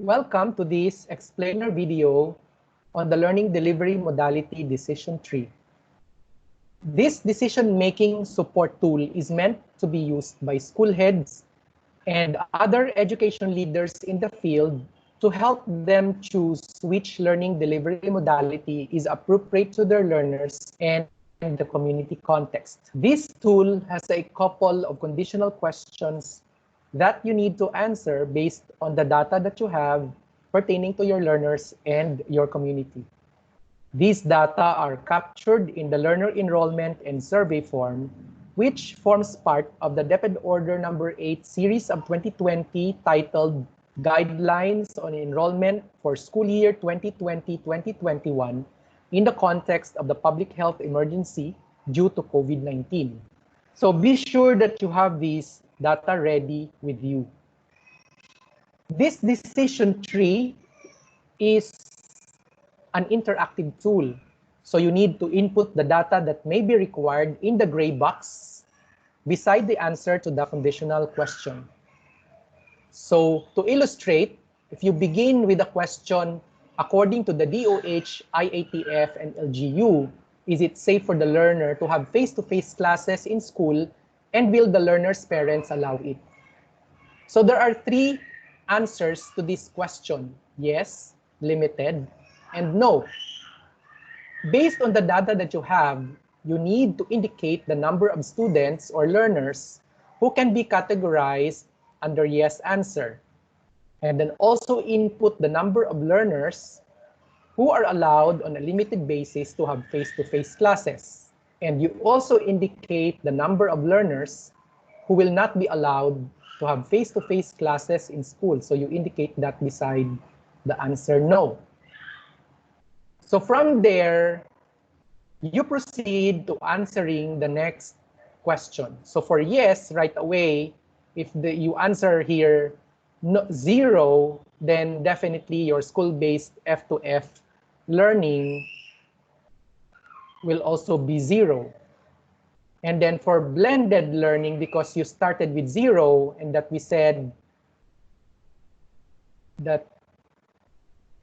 Welcome to this explainer video on the Learning Delivery Modality Decision Tree. This decision-making support tool is meant to be used by school heads and other education leaders in the field to help them choose which learning delivery modality is appropriate to their learners and the community context. This tool has a couple of conditional questions that you need to answer based on the data that you have pertaining to your learners and your community. These data are captured in the learner enrollment and survey form, which forms part of the DepEd Order number 8 series of 2020 titled Guidelines on Enrollment for School Year 2020-2021 in the context of the public health emergency due to COVID-19. So be sure that you have these data ready with you. This decision tree is an interactive tool. So you need to input the data that may be required in the gray box beside the answer to the conditional question. So to illustrate, if you begin with a question according to the DOH, IATF, and LGU, is it safe for the learner to have face-to-face classes in school, and will the learner's parents allow it? So there are three answers to this question: yes, limited, and no. Based on the data that you have, you need to indicate the number of students or learners who can be categorized under yes answer. And then also input the number of learners who are allowed on a limited basis to have face-to-face classes. And you also indicate the number of learners who will not be allowed to have face-to-face classes in school. So you indicate that beside the answer no. So from there, you proceed to answering the next question. So for yes, right away, if you answer here no, 0, then definitely your school-based F2F learning will also be 0. And then for blended learning, because you started with 0 and that we said that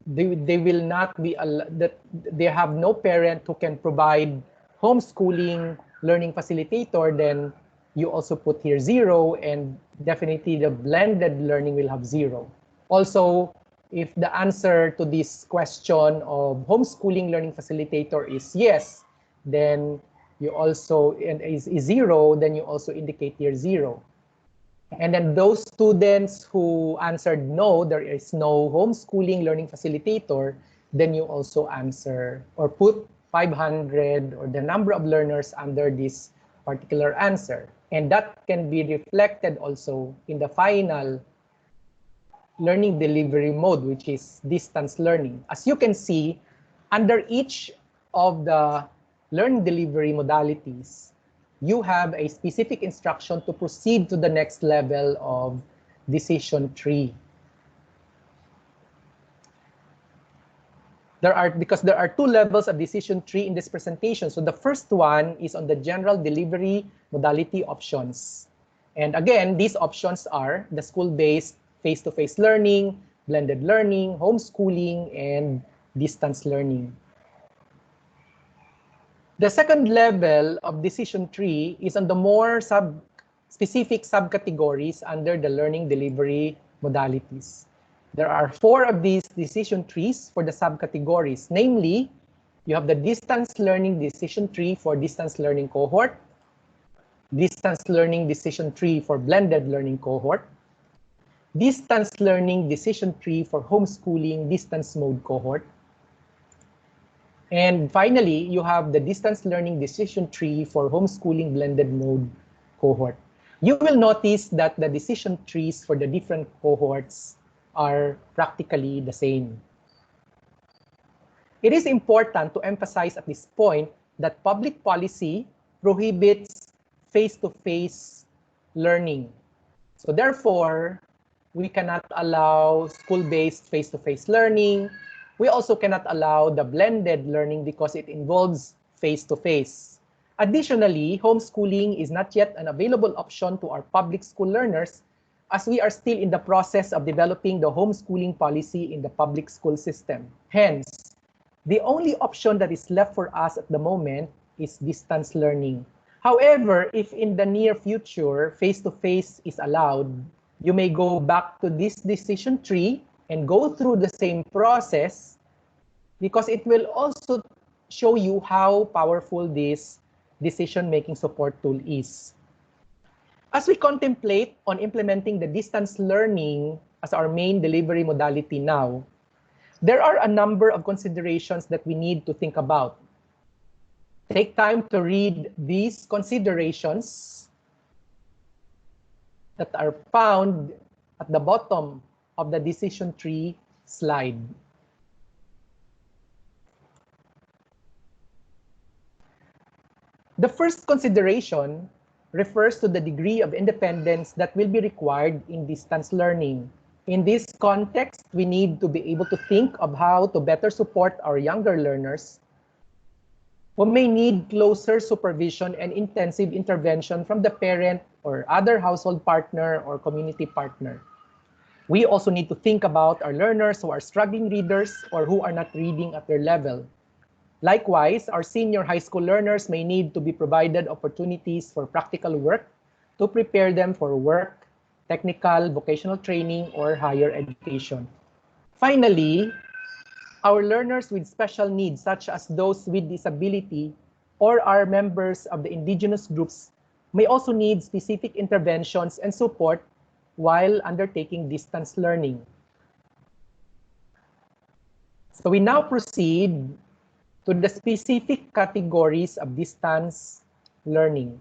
they will not be, that they have no parent who can provide homeschooling learning facilitator, then you also put here 0, and definitely the blended learning will have 0. Also, if the answer to this question of homeschooling learning facilitator is yes, then you also, and is 0, then you also indicate here 0. And then those students who answered no, there is no homeschooling learning facilitator, then you also answer or put 500 or the number of learners under this particular answer. And that can be reflected also in the final learning delivery mode, which is distance learning. As you can see, under each of the learning delivery modalities, you have a specific instruction to proceed to the next level of decision tree. Because there are two levels of decision tree in this presentation. So the first one is on the general delivery modality options. And again, these options are the school-based face-to-face learning, blended learning, homeschooling, and distance learning. The second level of decision tree is on the more specific subcategories under the learning delivery modalities. There are 4 of these decision trees for the subcategories. Namely, you have the distance learning decision tree for distance learning cohort, distance learning decision tree for blended learning cohort, distance learning decision tree for homeschooling distance mode cohort, and finally, you have the distance learning decision tree for homeschooling blended mode cohort. You will notice that the decision trees for the different cohorts are practically the same. It is important to emphasize at this point that public policy prohibits face-to-face learning. So therefore, we cannot allow school-based face-to-face learning. We also cannot allow the blended learning because it involves face-to-face. Additionally, homeschooling is not yet an available option to our public school learners as we are still in the process of developing the homeschooling policy in the public school system. Hence, the only option that is left for us at the moment is distance learning. However, if in the near future, face-to-face is allowed, you may go back to this decision tree and go through the same process, because it will also show you how powerful this decision-making support tool is. As we contemplate on implementing the distance learning as our main delivery modality now, there are a number of considerations that we need to think about. Take time to read these considerations that are found at the bottom of the decision tree slide. The first consideration refers to the degree of independence that will be required in distance learning. In this context, we need to be able to think of how to better support our younger learners who may need closer supervision and intensive intervention from the parent or other household partner or community partner. We also need to think about our learners who are struggling readers or who are not reading at their level. Likewise, our senior high school learners may need to be provided opportunities for practical work to prepare them for work, technical, vocational training, or higher education. Finally, our learners with special needs, such as those with disability or are members of the indigenous groups, may also need specific interventions and support while undertaking distance learning. So we now proceed to the specific categories of distance learning.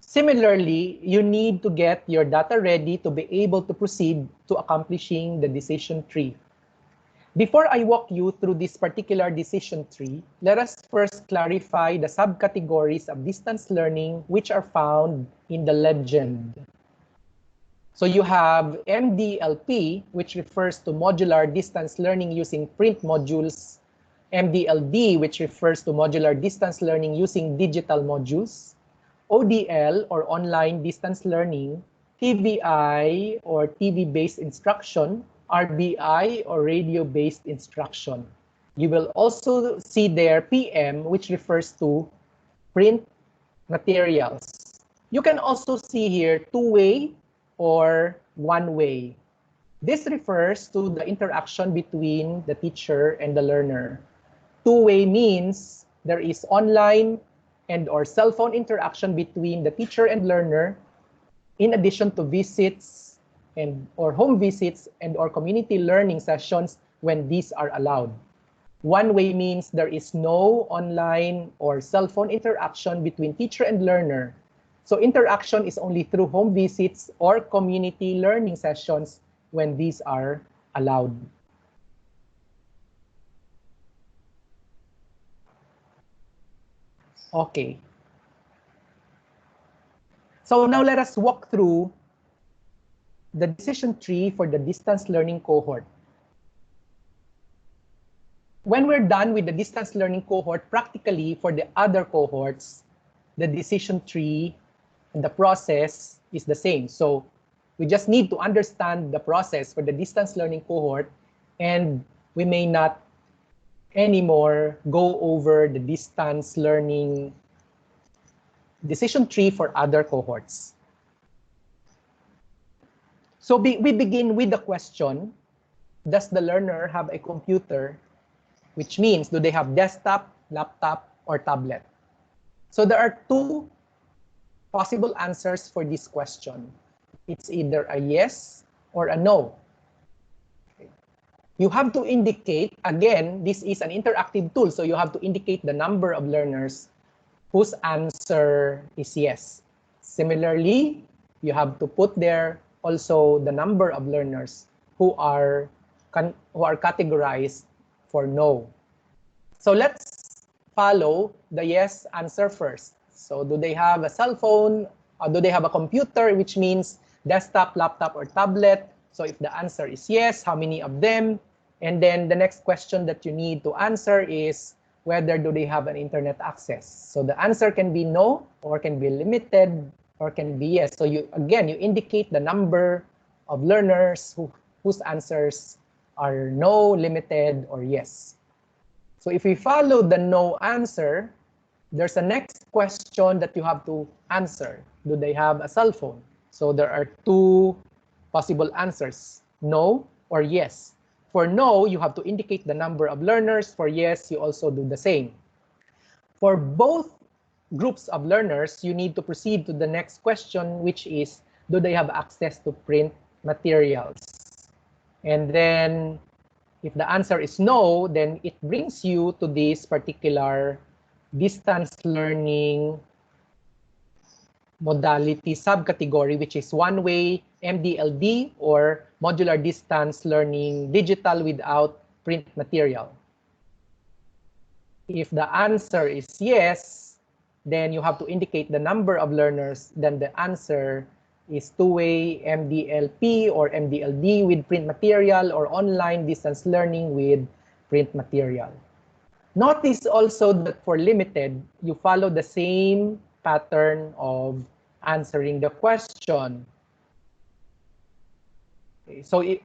Similarly, you need to get your data ready to be able to proceed to accomplishing the decision tree. Before I walk you through this particular decision tree, let us first clarify the subcategories of distance learning which are found in the legend. So you have MDLP, which refers to modular distance learning using print modules, MDLD, which refers to modular distance learning using digital modules, ODL, or online distance learning, TVI, or TV-based instruction, RBI, or radio-based instruction. You will also see there PM, which refers to print materials. You can also see here two-way or one-way. This refers to the interaction between the teacher and the learner. Two-way means there is online and or cell phone interaction between the teacher and learner, in addition to visits and or home visits and or community learning sessions when these are allowed. One-way means there is no online or cell phone interaction between teacher and learner. So interaction is only through home visits or community learning sessions when these are allowed. Okay. So now let us walk through the decision tree for the distance learning cohort. When we're done with the distance learning cohort, practically for the other cohorts, the decision tree and the process is the same. So we just need to understand the process for the distance learning cohort, and we may not anymore go over the distance learning decision tree for other cohorts. So we begin with the question, does the learner have a computer? Which means, do they have desktop, laptop, or tablet? So there are two possible answers for this question. It's either a yes or a no. You have to indicate, again, this is an interactive tool, so you have to indicate the number of learners whose answer is yes. Similarly, you have to put there also the number of learners who are categorized for no. So let's follow the yes answer first. So do they have a cell phone? Or do they have a computer, which means desktop, laptop, or tablet? So if the answer is yes, how many of them? And then the next question that you need to answer is whether do they have an internet access. So the answer can be no or can be limited or can be yes. So you indicate the number of learners whose answers are no, limited, or yes. So if we follow the no answer, there's a next question that you have to answer. Do they have a cell phone? So there are two possible answers, no or yes. For no, you have to indicate the number of learners. For yes, you also do the same. For both groups of learners, you need to proceed to the next question, which is, do they have access to print materials? And then if the answer is no, then it brings you to this particular distance learning modality subcategory, which is one-way MDLD, or modular distance learning digital without print material. If the answer is yes, then you have to indicate the number of learners. Then the answer is two-way MDLP or MDLD with print material, or online distance learning with print material. Notice also that for limited, you follow the same pattern of answering the question. Okay,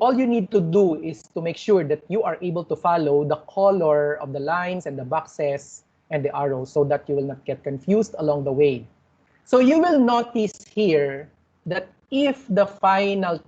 all you need to do is to make sure that you are able to follow the color of the lines and the boxes and the arrows, so that you will not get confused along the way. So you will notice here that if the final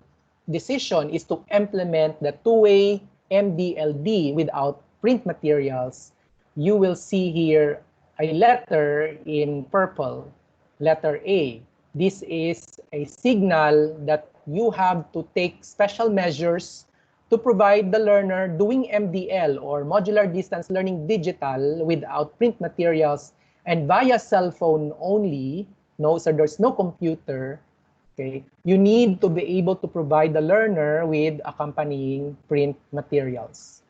decision is to implement the two-way MDLD without print materials, you will see here a letter in purple, letter A. This is a signal that you have to take special measures to provide the learner doing MDL, or modular distance learning digital without print materials and via cell phone only. No, so there's no computer. Okay, you need to be able to provide the learner with accompanying print materials.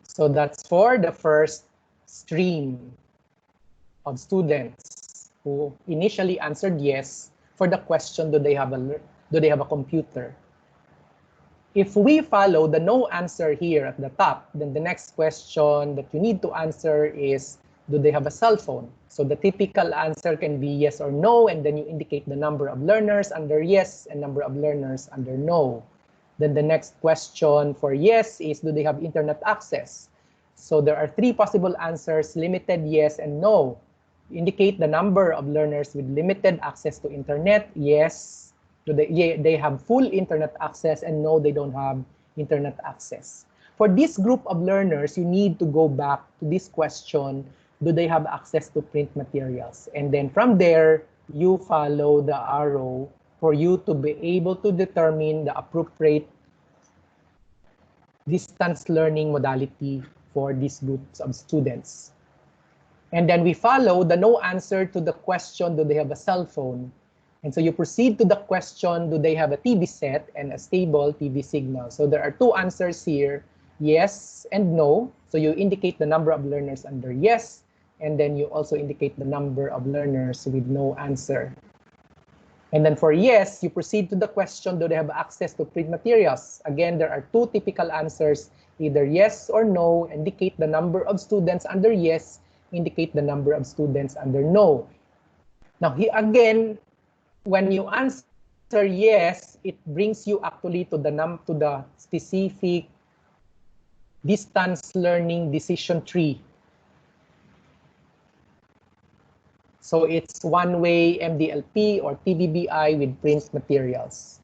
So that's for the first stream of students who initially answered yes for the question, do they have a computer? If we follow the no answer here at the top, then the next question that you need to answer is, do they have a cell phone? So the typical answer can be yes or no, and then you indicate the number of learners under yes and number of learners under no. Then the next question for yes is, do they have internet access? So there are three possible answers, limited, yes, and no. Indicate the number of learners with limited access to internet. Yes, they have full internet access, and no, they don't have internet access. For this group of learners, you need to go back to this question, do they have access to print materials? And then from there, you follow the arrow for you to be able to determine the appropriate distance learning modality for these groups of students. And then we follow the no answer to the question, do they have a cell phone? And so you proceed to the question, do they have a TV set and a stable TV signal? So there are two answers here, yes and no. So you indicate the number of learners under yes, and then you also indicate the number of learners with no answer. And then for yes, you proceed to the question, do they have access to print materials? Again, there are two typical answers, either yes or no. Indicate the number of students under yes, indicate the number of students under no. Now, here again, when you answer yes, it brings you actually to the specific distance learning decision tree. So it's one-way MDLP or TVBI with print materials.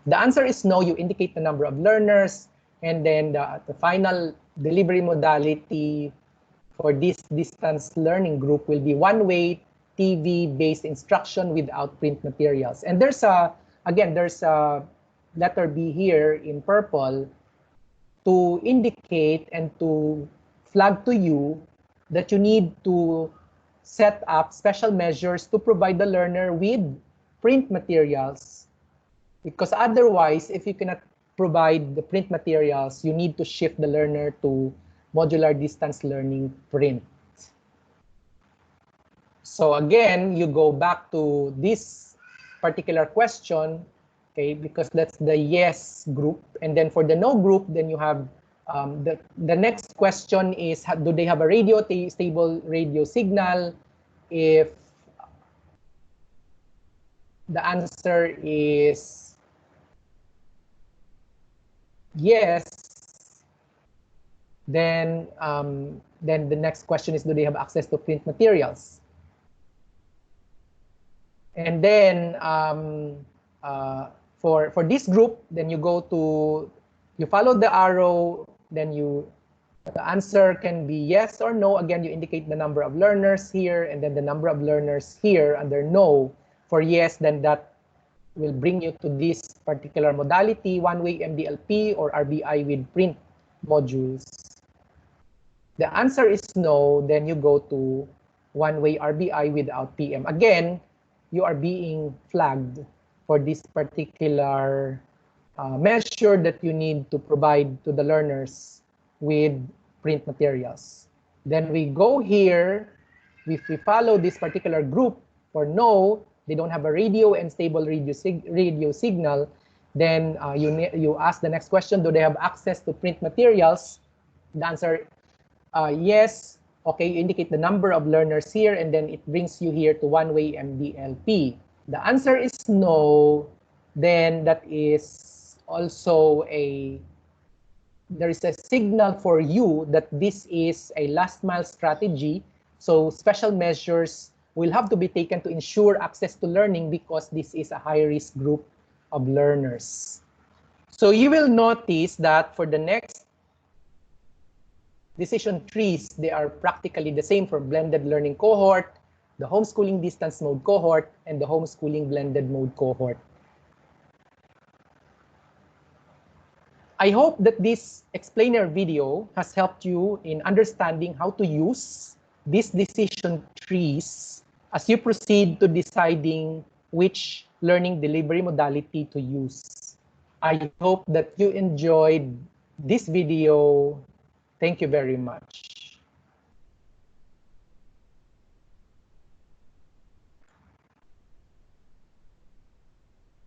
The answer is no, you indicate the number of learners, and then the final delivery modality for this distance learning group will be one-way TV-based instruction without print materials. And there's a letter B here in purple to indicate and to flag to you that you need to set up special measures to provide the learner with print materials, because otherwise, if you cannot provide the print materials, you need to shift the learner to modular distance learning print. So again, you go back to this particular question, okay, because that's the yes group. And then for the no group, then you have the next question is, do they have a stable radio signal? if the answer is yes, then the next question is, do they have access to print materials? And then for this group, then you follow the arrow, then the answer can be yes or no. Again, you indicate the number of learners here, and then the number of learners here under no. For yes, then that will bring you to this particular modality, one-way MDLP or RBI with print modules. The answer is no, then you go to one-way RBI without PM. Again, you are being flagged for this particular measure that you need to provide to the learners with print materials. Then we go here, if we follow this particular group for no, they don't have a radio and stable radio signal, then you ask the next question, do they have access to print materials? The answer, yes. Okay, you indicate the number of learners here, and then it brings you here to one-way MDLP. The answer is no, then that is also there is a signal for you that this is a last mile strategy. So special measures will have to be taken to ensure access to learning because this is a high-risk group of learners. So you will notice that for the next decision trees, they are practically the same for blended learning cohort, the homeschooling distance mode cohort, and the homeschooling blended mode cohort. I hope that this explainer video has helped you in understanding how to use these decision trees as you proceed to deciding which learning delivery modality to use. I hope that you enjoyed this video. Thank you very much.